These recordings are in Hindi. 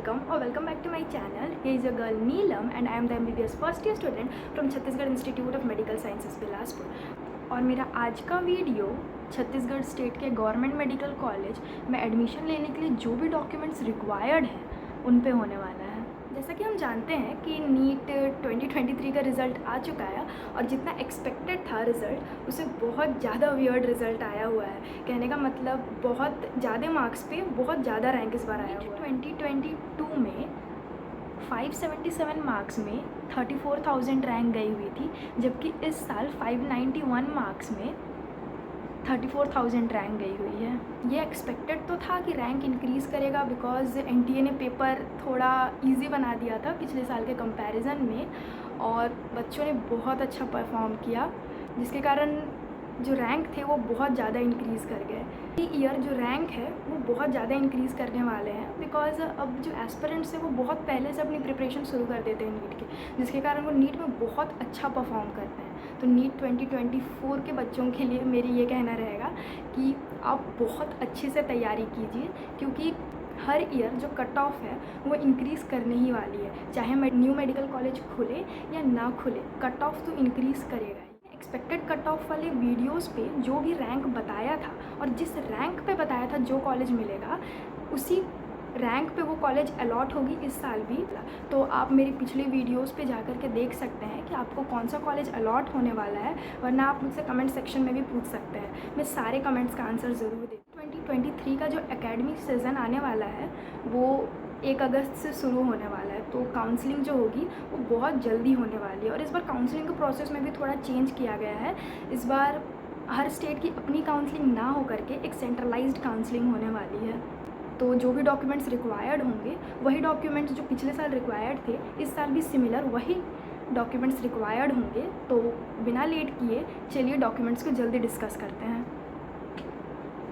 welcome or welcome back to my channel. Here is your girl Neelam and I am the MBBS first year student from Chhattisgarh institute of medical sciences Bilaspur. और मेरा आज का वीडियो छत्तीसगढ़ स्टेट के गवर्नमेंट मेडिकल कॉलेज में एडमिशन लेने के लिए जो भी डॉक्यूमेंट्स रिक्वायर्ड हैं उन पे होने वाला है। जैसा कि हम जानते हैं कि नीट 2023 का रिज़ल्ट आ चुका है और जितना एक्सपेक्टेड था रिज़ल्ट उससे बहुत ज़्यादा वियर्ड रिज़ल्ट आया हुआ है। कहने का मतलब बहुत ज़्यादा मार्क्स पे बहुत ज़्यादा रैंक इस बार आया हुआ है। 2022 में 577 मार्क्स में 34,000 रैंक गई हुई थी, जबकि इस साल 591 मार्क्स में 34,000 रैंक गई हुई है। ये एक्सपेक्टेड तो था कि रैंक इंक्रीज़ करेगा बिकॉज एनटीए ने पेपर थोड़ा इजी बना दिया था पिछले साल के कंपैरिजन में और बच्चों ने बहुत अच्छा परफॉर्म किया, जिसके कारण जो रैंक थे वो बहुत ज़्यादा इंक्रीज़ कर गए। ईयर जो रैंक है वो बहुत ज़्यादा इंक्रीज़ करने वाले हैं बिकॉज अब जो एस्पिरेंट्स हैं वो बहुत पहले से अपनी प्रिपरेशन शुरू कर देते हैं नीट के, जिसके कारण वो नीट में बहुत अच्छा परफॉर्म करते हैं। तो नीट 2024 के बच्चों के लिए मेरी ये कहना रहेगा कि आप बहुत अच्छे से तैयारी कीजिए, क्योंकि हर ईयर जो कट ऑफ है वो इंक्रीज़ करने ही वाली है। चाहे न्यू मेडिकल कॉलेज खुले या ना खुले, कट ऑफ तो इंक्रीज़ करेगा ही। एक्सपेक्टेड कट ऑफ वाले वीडियोस पे जो भी रैंक बताया था और जिस रैंक पे बताया था जो कॉलेज मिलेगा, उसी रैंक पे वो कॉलेज अलॉट होगी इस साल भी। तो आप मेरे पिछले वीडियोस पे जाकर के देख सकते हैं कि आपको कौन सा कॉलेज अलॉट होने वाला है, वरना आप मुझसे कमेंट सेक्शन में भी पूछ सकते हैं। मैं सारे कमेंट्स का आंसर ज़रूर दूँ। 2023 का जो एकेडमिक सीज़न आने वाला है वो 1 अगस्त से शुरू होने वाला है, तो काउंसलिंग जो होगी वो बहुत जल्दी होने वाली है। और इस बार काउंसलिंग के प्रोसेस में भी थोड़ा चेंज किया गया है। इस बार हर स्टेट की अपनी काउंसलिंग ना हो करके एक सेंट्रलाइज्ड काउंसलिंग होने वाली है। तो जो भी डॉक्यूमेंट्स रिक्वायर्ड होंगे वही डॉक्यूमेंट्स जो पिछले साल रिक्वायर्ड थे इस साल भी सिमिलर वही डॉक्यूमेंट्स रिक्वायर्ड होंगे। तो बिना लेट किए चलिए डॉक्यूमेंट्स को जल्दी डिस्कस करते हैं।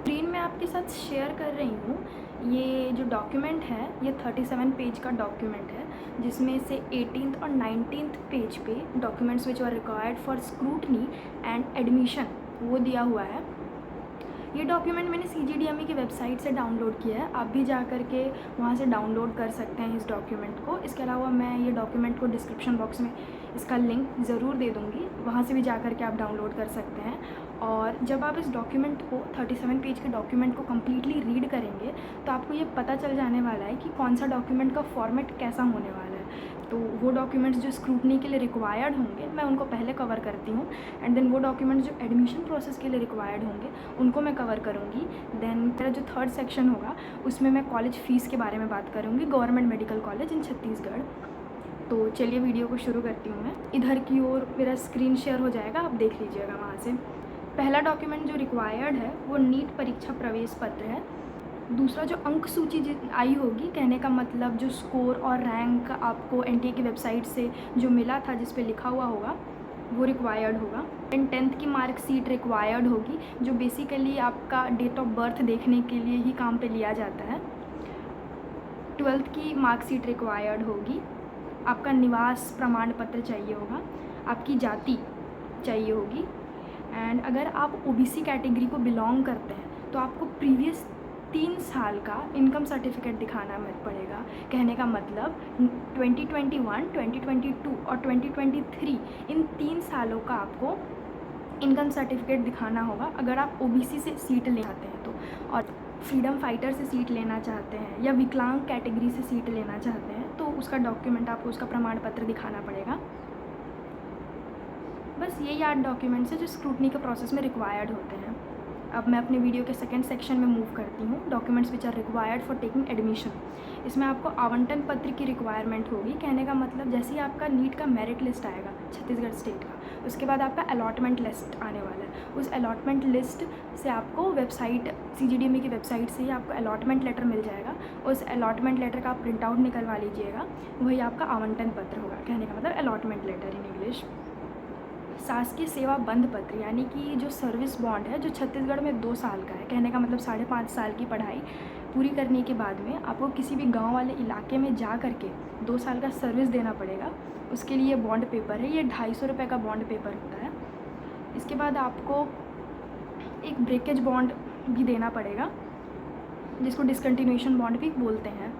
स्क्रीन में आपके साथ शेयर कर रही हूँ ये जो डॉक्यूमेंट है, ये 37 पेज का डॉक्यूमेंट है, जिसमें से 18th और 19th पेज पे documents which are required for scrutiny and admission वो दिया हुआ है। ये डॉक्यूमेंट मैंने CGDME की वेबसाइट से डाउनलोड किया है, आप भी जा कर के वहाँ से डाउनलोड कर सकते हैं इस डॉक्यूमेंट को। इसके अलावा मैं ये डॉक्यूमेंट को डिस्क्रिप्शन बॉक्स में इसका लिंक ज़रूर दे दूँगी, वहाँ से भी जा कर के आप डाउनलोड कर सकते हैं। और जब आप इस डॉक्यूमेंट को 37 पेज के डॉक्यूमेंट को कम्प्लीटली रीड करेंगे तो आपको ये पता चल जाने वाला है कि कौन सा डॉक्यूमेंट का फॉर्मेट कैसा होने वाला है। तो वो डॉक्यूमेंट्स जो स्क्रूटनी के लिए रिक्वायर्ड होंगे मैं उनको पहले कवर करती हूँ, एंड देन वो डॉक्यूमेंट्स जो एडमिशन प्रोसेस के लिए रिक्वायर्ड होंगे उनको मैं कवर करूँगी। देन मेरा जो थर्ड सेक्शन होगा उसमें मैं कॉलेज फ़ीस के बारे में बात करूँगी, government medical college in Chhattisgarh. तो चलिए वीडियो को शुरू करती हूँ मैं। इधर की ओर मेरा स्क्रीन शेयर हो जाएगा, आप देख लीजिएगा वहाँ से। पहला डॉक्यूमेंट जो रिक्वायर्ड है वो नीट परीक्षा प्रवेश पत्र है। दूसरा जो अंक सूची आई होगी, कहने का मतलब जो स्कोर और रैंक आपको एनटीए की वेबसाइट से जो मिला था जिस पे लिखा हुआ होगा वो रिक्वायर्ड होगा। 10th की मार्कशीट रिक्वायर्ड होगी, जो बेसिकली आपका डेट ऑफ बर्थ देखने के लिए ही काम पे लिया जाता है। 12th की मार्कशीट रिक्वायर्ड होगी। आपका निवास प्रमाण पत्र चाहिए होगा, आपकी जाति चाहिए होगी, एंड अगर आप OBC कैटेगरी को बिलोंग करते हैं तो आपको प्रीवियस 3 साल का इनकम सर्टिफिकेट दिखाना पड़ेगा। कहने का मतलब 2021, 2022 और 2023 इन 3 सालों का आपको इनकम सर्टिफिकेट दिखाना होगा अगर आप OBC से सीट ले चाहते हैं तो। और फ्रीडम फाइटर से सीट लेना चाहते हैं या विकलांग कैटेगरी से सीट लेना चाहते हैं तो उसका डॉक्यूमेंट आपको उसका प्रमाण पत्र दिखाना पड़ेगा। बस यही 8 डॉक्यूमेंट्स हैं जो स्क्रूटनी के प्रोसेस में रिक्वायर्ड होते हैं। अब मैं अपने वीडियो के सेकंड सेक्शन में मूव करती हूँ, documents which are required for taking admission. इसमें आपको आवंटन पत्र की रिक्वायरमेंट होगी। कहने का मतलब जैसे ही आपका नीट का मेरिट लिस्ट आएगा छत्तीसगढ़ स्टेट का, उसके बाद आपका अलॉटमेंट लिस्ट आने वाला है। उस अलॉटमेंट लिस्ट से आपको वेबसाइट CGDME की वेबसाइट से ही आपको अलॉटमेंट लेटर मिल जाएगा। उस अलॉटमेंट लेटर का आप प्रिंट आउट निकलवा लीजिएगा, वही आपका आवंटन पत्र होगा। कहने का मतलब अलॉटमेंट लेटर इन इंग्लिश। शासकीय सेवा बंद पत्र यानी कि जो सर्विस बॉन्ड है जो छत्तीसगढ़ में 2 साल का है। कहने का मतलब 5.5 साल की पढ़ाई पूरी करने के बाद में आपको किसी भी गांव वाले इलाके में जा कर के 2 साल का सर्विस देना पड़ेगा। उसके लिए बॉन्ड पेपर है, ये 250 रुपये का बॉन्ड पेपर होता है। इसके बाद आपको एक ब्रेकेज बॉन्ड भी देना पड़ेगा, जिसको डिसकंटिन्यूएशन बॉन्ड भी बोलते हैं।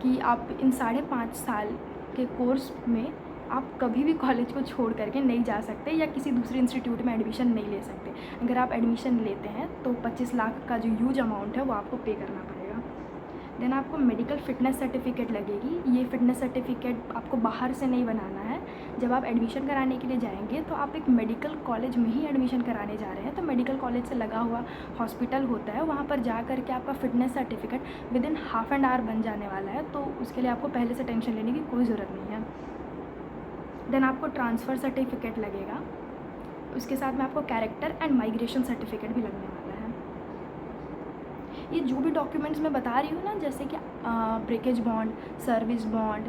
कि आप इन 5.5 साल के कोर्स में आप कभी भी कॉलेज को छोड़ करके नहीं जा सकते या किसी दूसरे इंस्टीट्यूट में एडमिशन नहीं ले सकते। अगर आप एडमिशन लेते हैं तो 25 लाख का जो ह्यूज अमाउंट है वो आपको पे करना पड़ेगा। देन आपको मेडिकल फ़िटनेस सर्टिफिकेट लगेगी। ये फ़िटनेस सर्टिफिकेट आपको बाहर से नहीं बनाना है। जब आप एडमिशन कराने के लिए जाएंगे तो आप एक मेडिकल कॉलेज में ही एडमिशन कराने जा रहे हैं, तो मेडिकल कॉलेज से लगा हुआ हॉस्पिटल होता है, वहाँ पर जा कर के आपका fitness certificate within half an hour बन जाने वाला है। तो उसके लिए आपको पहले से टेंशन लेने की कोई ज़रूरत नहीं है। देन आपको ट्रांसफ़र सर्टिफिकेट लगेगा। उसके साथ में आपको कैरेक्टर एंड माइग्रेशन सर्टिफिकेट भी लगने वाला है। ये जो भी डॉक्यूमेंट्स मैं बता रही हूँ ना, जैसे कि breakage bond, service bond,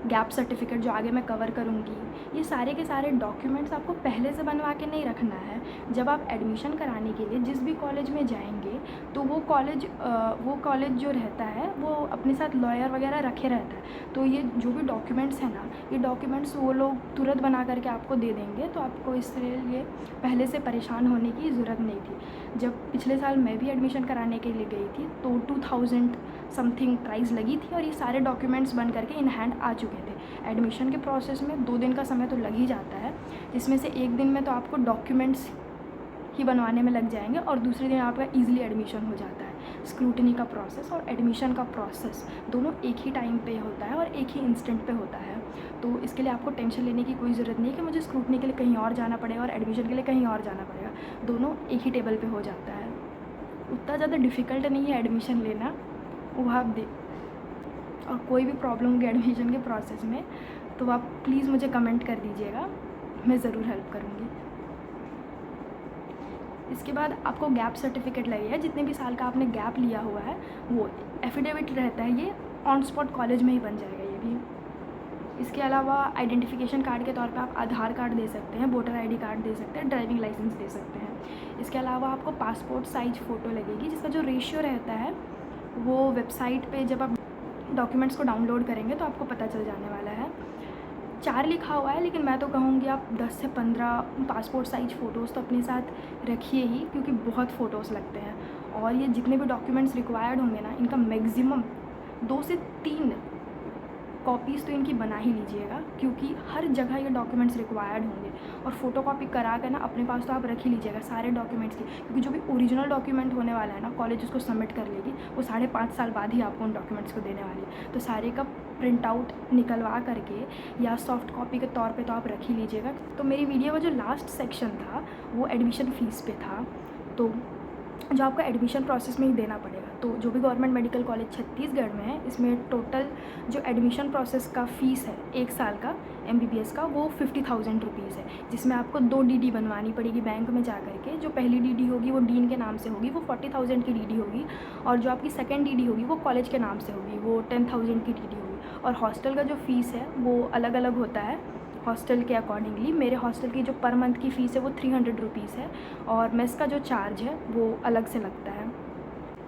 gap certificate जो आगे मैं कवर करूँगी, ये सारे के सारे डॉक्यूमेंट्स आपको पहले से बनवा के नहीं रखना है। जब आप एडमिशन कराने के लिए जिस भी कॉलेज में जाएंगे तो वो कॉलेज जो रहता है वो अपने साथ लॉयर वगैरह रखे रहता है। तो ये जो भी डॉक्यूमेंट्स हैं ना, ये डॉक्यूमेंट्स वो लोग तुरंत बना करके आपको दे देंगे, तो आपको इसलिए पहले से परेशान होने की ज़रूरत नहीं थी। जब पिछले साल मैं भी एडमिशन कराने के लिए गई थी तो 2000 समथिंग प्राइस लगी थी और ये सारे डॉक्यूमेंट्स बन करके इन हैंड आ चुके थे। एडमिशन के प्रोसेस में 2 दिन का समय तो लग ही जाता है, जिसमें से 1 दिन में तो आपको डॉक्यूमेंट्स ही बनवाने में लग जाएंगे और दूसरे दिन आपका ईजिली एडमिशन हो जाता है। स्क्रूटनी का प्रोसेस और एडमिशन का प्रोसेस दोनों एक ही टाइम पे होता है और एक ही इंस्टेंट पे होता है। तो इसके लिए आपको टेंशन लेने की कोई ज़रूरत नहीं है कि मुझे स्क्रूटनी के लिए कहीं और जाना पड़ेगा और एडमिशन के लिए कहीं और जाना पड़ेगा। दोनों एक ही टेबल पर हो जाता है। उतना ज़्यादा डिफ़िकल्ट नहीं है एडमिशन लेना, वो आप दे। और कोई भी प्रॉब्लम होगी एडमिशन के प्रोसेस में तो आप प्लीज़ मुझे कमेंट कर दीजिएगा, मैं ज़रूर हेल्प करूँगी। इसके बाद आपको गैप सर्टिफिकेट लगेगा। जितने भी साल का आपने गैप लिया हुआ है वो एफिडेविट रहता है, ये ऑन स्पॉट कॉलेज में ही बन जाएगा ये भी। इसके अलावा आइडेंटिफिकेशन कार्ड के तौर पे आप आधार कार्ड दे सकते हैं, वोटर आईडी कार्ड दे सकते हैं, ड्राइविंग लाइसेंस दे सकते हैं। इसके अलावा आपको पासपोर्ट साइज फ़ोटो लगेगी, जिसका जो रेशियो रहता है वो वेबसाइट पे जब आप डॉक्यूमेंट्स को डाउनलोड करेंगे तो आपको पता चल जाने वाला है। 4 लिखा हुआ है, लेकिन मैं तो कहूँगी आप 10 से 15 पासपोर्ट साइज़ फ़ोटोज़ तो अपने साथ रखिए ही, क्योंकि बहुत फ़ोटोज़ लगते हैं। और ये जितने भी डॉक्यूमेंट्स रिक्वायर्ड होंगे ना, इनका मैक्सिमम 2 से 3 कॉपीज़ तो इनकी बना ही लीजिएगा, क्योंकि हर जगह ये डॉक्यूमेंट्स रिक्वायर्ड होंगे। और फ़ोटोकॉपी करा कर ना अपने पास तो आप रख ही लीजिएगा सारे डॉक्यूमेंट्स की, क्योंकि जो भी ओरिजिनल डॉक्यूमेंट होने वाला है ना, कॉलेज उसको सबमिट कर लेगी, वो 5.5 साल बाद ही आपको उन डॉक्यूमेंट्स को देने वाली है। तो सारे का प्रिंट आउट निकलवा करके या सॉफ्ट कॉपी के तौर पे तो आप रख ही लीजिएगा। तो मेरी वीडियो का जो लास्ट सेक्शन था वो एडमिशन फ़ीस पे था, तो जो आपका एडमिशन प्रोसेस में ही देना पड़ेगा। तो जो भी गवर्नमेंट मेडिकल कॉलेज छत्तीसगढ़ में है, इसमें टोटल जो एडमिशन प्रोसेस का फ़ीस है 1 साल का MBBS का, वो 50,000 रुपीज़ है, जिसमें आपको 2 DD बनवानी पड़ेगी बैंक में जा कर के। जो पहली DD होगी वो डीन के नाम से होगी, वो 40,000 की DD होगी, और जो आपकी सेकेंड DD होगी वो कॉलेज के नाम से होगी, वो 10,000 की DD होगी। और हॉस्टल का जो फ़ीस है वो अलग अलग होता है हॉस्टल के अकॉर्डिंगली। मेरे हॉस्टल की जो पर मंथ की फ़ीस है वो 300 रुपीज़ है, और मेस का जो चार्ज है वो अलग से लगता है।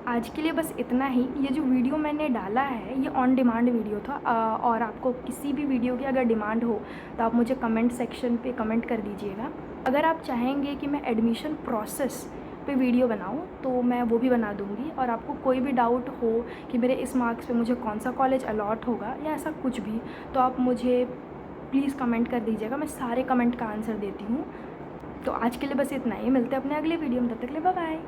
आज के लिए बस इतना ही। ये जो वीडियो मैंने डाला है ये ऑन डिमांड वीडियो था, और आपको किसी भी वीडियो की अगर डिमांड हो तो आप मुझे कमेंट सेक्शन पे कमेंट कर दीजिएगा। अगर आप चाहेंगे कि मैं एडमिशन प्रोसेस पे वीडियो बनाऊँ तो मैं वो भी बना दूँगी। और आपको कोई भी डाउट हो कि मेरे इस मार्क्स पे मुझे कौन सा कॉलेज अलॉट होगा या ऐसा कुछ भी, तो आप मुझे प्लीज़ कमेंट कर दीजिएगा, मैं सारे कमेंट का आंसर देती हूँ। तो आज के लिए बस इतना ही, मिलते हैं अपने अगले वीडियो में, तब तक के लिए बाय बाय।